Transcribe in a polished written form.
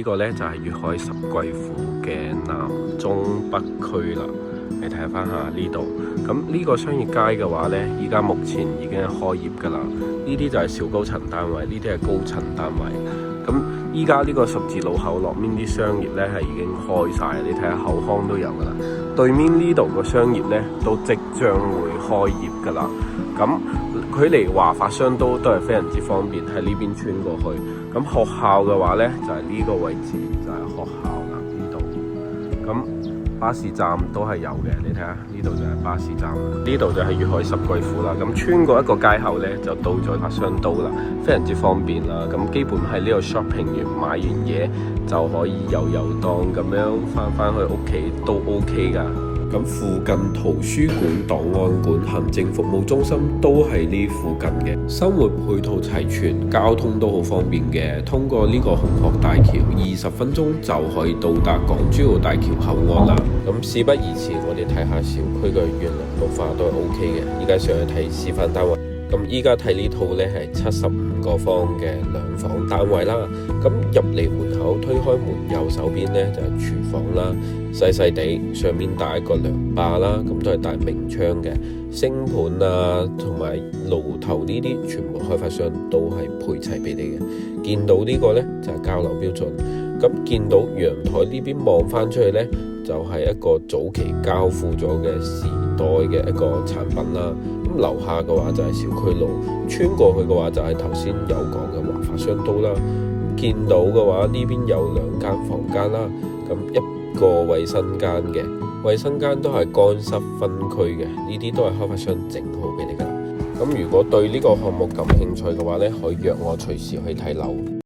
呢個呢就係粵海十貴府嘅南中北區啦。你睇翻下呢度，咁呢個商業街嘅話呢，依家目前已經係開業㗎啦。呢啲就係小高層單位，呢啲係高層單位。咁依家呢個十字路口落面啲商業呢係已經開晒，你睇下後巷都有㗎啦。對面呢度個商業呢都即將會開業㗎啦。咁距離華發商都係非常之方便，喺呢邊穿過去。咁學校嘅話呢，就係呢個位置，就係學校啦呢度。咁巴士站都係有嘅，你睇下呢度就係巴士站，呢度就係粵海十貴府啦。咁穿過一個街口呢，就到咗華商都啦，非常之方便啦。咁基本喺呢度 shopping 完買完嘢就可以遊蕩咁樣翻去屋企都 OK 噶。咁附近圖書館、檔案館、行政服務中心都係呢附近嘅，生活配套齊全，交通都好方便嘅。通過呢個紅鶴大橋，20分鐘就可以到達港珠澳大橋口岸啦。咁事不宜遲，我哋睇下小區嘅園林綠化都係 OK 嘅。依家上去睇示範單位。咁依家睇呢套呢係75個方嘅2房單位啦。咁入嚟門口推開門，右手邊呢就係廚房啦，細細地，上面帶一個涼霸啦，咁都係帶明窗嘅。星盤啊，同埋爐頭呢啲全部開發商都係配齊俾你嘅。見到呢個呢就係交樓標準。咁見到陽台呢邊望翻出去呢，就係一個早期交付咗嘅時代嘅一個產品啦。咁樓下嘅話就係小區路，穿過去嘅話就係頭先有講嘅華發商都啦。見到嘅話呢邊有2間房間啦，咁一個衛生間嘅，衛生間都係乾濕分區嘅，呢啲都係開發商整好俾你噶啦。咁如果對呢個項目感興趣嘅話呢，可以約我隨時去睇樓。